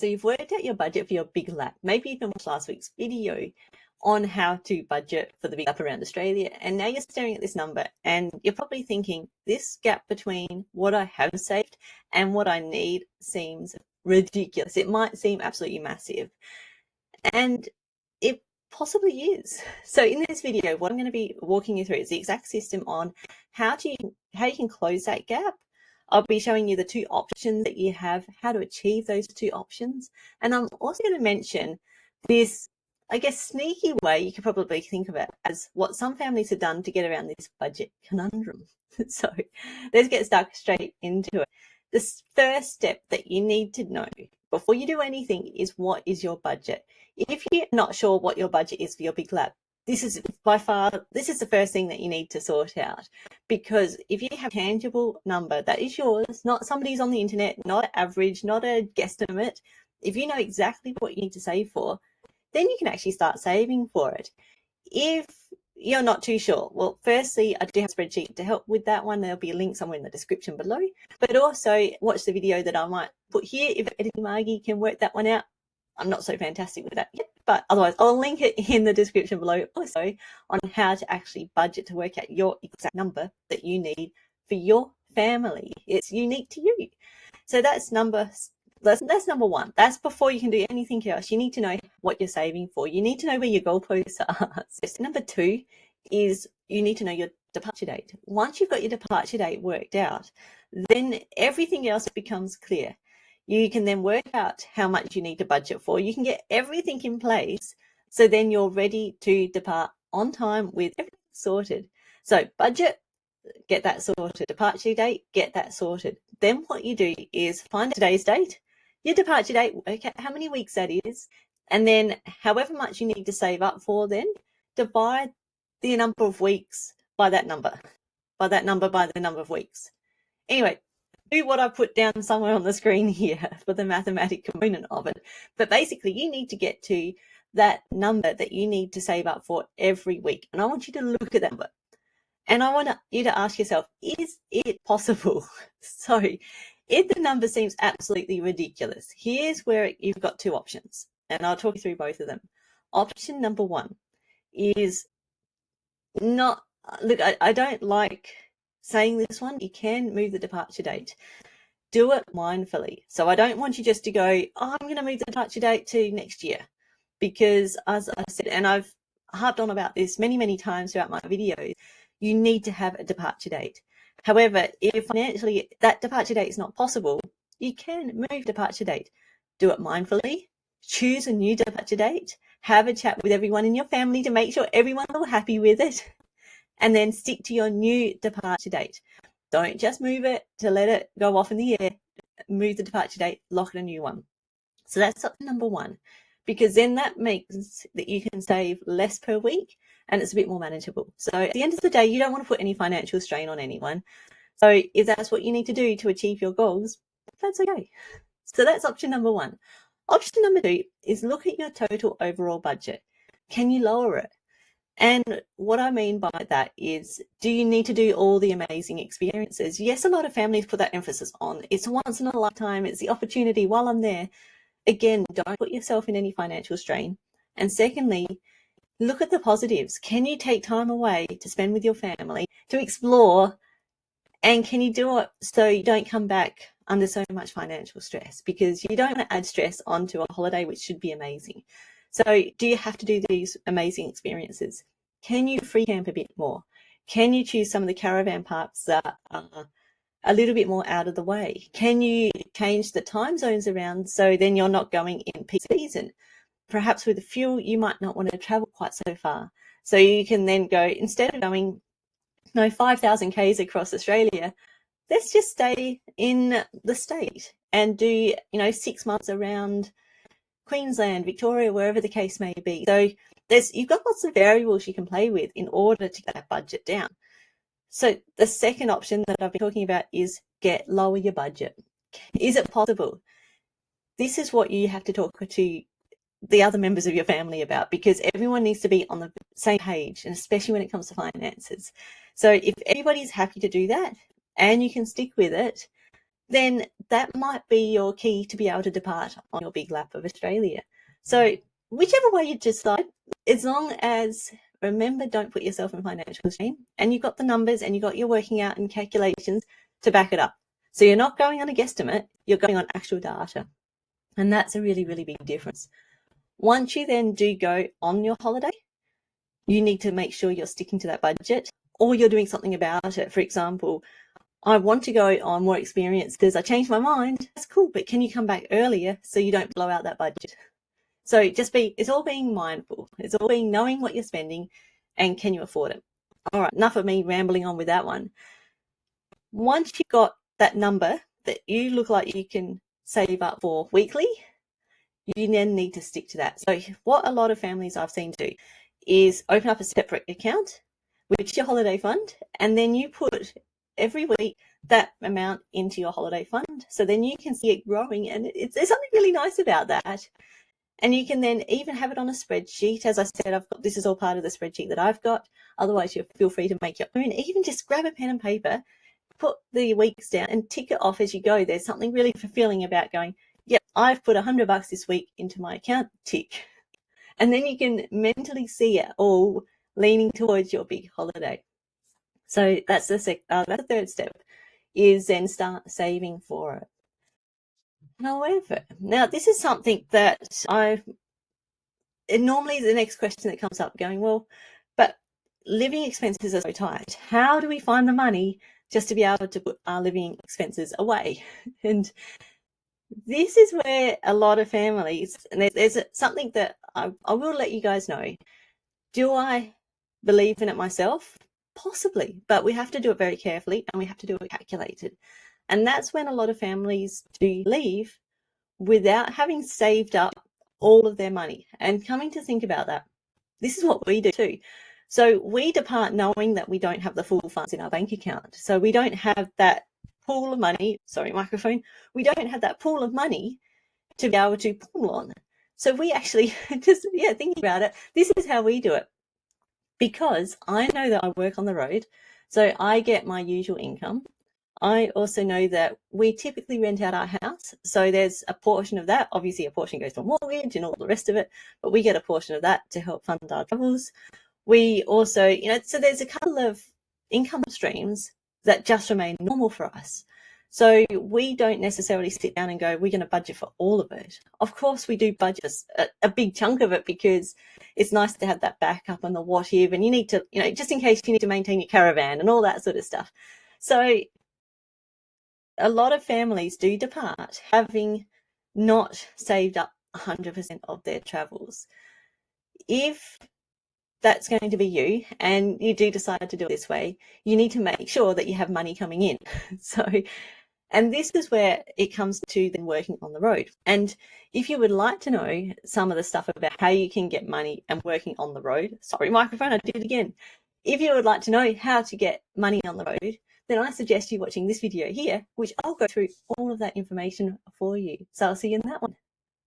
So you've worked out your budget for your big lap. Maybe you can watch last week's video on how to budget for the big lap around Australia. And now you're staring at this number and you're probably thinking, this gap between what I have saved and what I need seems ridiculous. It might seem absolutely massive. And it possibly is. So in this video, what I'm going to be walking you through is the exact system on how you can close that gap. I'll be showing you the two options that you have, how to achieve those two options. And I'm also going to mention this, I guess, sneaky way you could probably think of it as what some families have done to get around this budget conundrum. So let's get stuck straight into it. The first step that you need to know before you do anything is, what is your budget? If you're not sure what your budget is for your big lab, this is the first thing that you need to sort out. Because if you have a tangible number that is yours, not somebody's on the internet, not average, not a guesstimate, if you know exactly what you need to save for, then you can actually start saving for it. If you're not too sure, well, firstly, I do have a spreadsheet to help with that one. There'll be a link somewhere in the description below. But also watch the video that I might put here. If Editing Margie can work that one out, I'm not so fantastic with that yet, but otherwise I'll link it in the description below also on how to actually budget to work out your exact number that you need for your family. It's unique to you. So that's number one. That's before you can do anything else. You need to know what you're saving for. You need to know where your goalposts are. So number two is you need to know your departure date. Once you've got your departure date worked out, then everything else becomes clear. You can then work out how much you need to budget for. You can get everything in place, so then you're ready to depart on time with everything sorted. So budget, get that sorted. Departure date, get that sorted. Then what you do is find today's date, your departure date, work out how many weeks that is, and then however much you need to save up for, then divide the number of weeks by that number, by the number of weeks. Anyway, do what I put down somewhere on the screen here for the mathematical component of it. But basically, you need to get to that number that you need to save up for every week. And I want you to look at that number. And I want you to ask yourself, is it possible? So if the number seems absolutely ridiculous, here's where you've got two options. And I'll talk you through both of them. Option number one is not, look, I don't like saying this one, you can move the departure date. Do it mindfully. So I don't want you just to go, oh, I'm going to move the departure date to next year. Because as I said, and I've harped on about this many, many times throughout my videos, you need to have a departure date. However, if financially that departure date is not possible, you can move departure date. Do it mindfully. Choose a new departure date. Have a chat with everyone in your family to make sure everyone's all happy with it. And then stick to your new departure date. Don't just move it to let it go off in the air. Move the departure date, lock in a new one. So that's option number one, because then that makes that you can save less per week and it's a bit more manageable. So at the end of the day, you don't want to put any financial strain on anyone. So if that's what you need to do to achieve your goals, that's okay. So that's option number one. Option number two is look at your total overall budget. Can you lower it? And what I mean by that is, do you need to do all the amazing experiences? Yes, a lot of families put that emphasis on. It's once in a lifetime. It's the opportunity while I'm there. Again, don't put yourself in any financial strain. And secondly, look at the positives. Can you take time away to spend with your family, to explore? And can you do it so you don't come back under so much financial stress? Because you don't want to add stress onto a holiday, which should be amazing. So do you have to do these amazing experiences? Can you free camp a bit more? Can you choose some of the caravan parks that are a little bit more out of the way? Can you change the time zones around so then you're not going in peak season? Perhaps with the fuel, you might not want to travel quite so far. So you can then go, instead of going 5,000 Ks across Australia, let's just stay in the state and do 6 months around Queensland, Victoria, wherever the case may be. So you've got lots of variables you can play with in order to get that budget down. So the second option that I've been talking about is lower your budget. Is it possible? This is what you have to talk to the other members of your family about, because everyone needs to be on the same page, and especially when it comes to finances. So if everybody's happy to do that and you can stick with it, then that might be your key to be able to depart on your big lap of Australia. So whichever way you decide, as long as, remember, don't put yourself in financial shame, and you've got the numbers and you've got your working out and calculations to back it up. So you're not going on a guesstimate, you're going on actual data. And that's a really, really big difference. Once you then do go on your holiday, you need to make sure you're sticking to that budget, or you're doing something about it. For example, I want to go on more experiences. I changed my mind. That's cool, but can you come back earlier so you don't blow out that budget? So it's all being mindful. It's all being knowing what you're spending and can you afford it? All right, enough of me rambling on with that one. Once you've got that number that you look like you can save up for weekly, you then need to stick to that. So what a lot of families I've seen do is open up a separate account, which is your holiday fund, and then you put every week that amount into your holiday fund. So then you can see it growing, and there's something really nice about that. And you can then even have it on a spreadsheet. As I said, this is all part of the spreadsheet that I've got. Otherwise, you feel free to make your own. Even just grab a pen and paper, put the weeks down and tick it off as you go. There's something really fulfilling about going, yep, I've put $100 this week into my account, tick. And then you can mentally see it all leaning towards your big holiday. So that's the third step, is then start saving for it. However, now this is something that normally the next question that comes up going, well, but living expenses are so tight. How do we find the money just to be able to put our living expenses away? And this is where a lot of families, and there's something that I will let you guys know. Do I believe in it myself? Possibly, but we have to do it very carefully and we have to do it calculated. And that's when a lot of families do leave without having saved up all of their money. And coming to think about that, this is what we do too. So we depart knowing that we don't have the full funds in our bank account. So we don't have that pool of money, we don't have that pool of money to be able to pull on. So we actually thinking about it, this is how we do it. Because I know that I work on the road, so I get my usual income. I also know that we typically rent out our house, so there's a portion of that. Obviously, a portion goes to a mortgage and all the rest of it, but we get a portion of that to help fund our travels. We also, so there's a couple of income streams that just remain normal for us. So we don't necessarily sit down and go, we're going to budget for all of it. Of course, we do budget a big chunk of it because it's nice to have that backup and the what if, and you need to, just in case you need to maintain your caravan and all that sort of stuff. So a lot of families do depart having not saved up 100% of their travels. If that's going to be you and you do decide to do it this way, you need to make sure that you have money coming in. And this is where it comes to then working on the road. And if you would like to know some of the stuff about how you can get money and working on the road, sorry, microphone, I did it again. If you would like to know how to get money on the road, then I suggest you watching this video here, which I'll go through all of that information for you. So I'll see you in that one.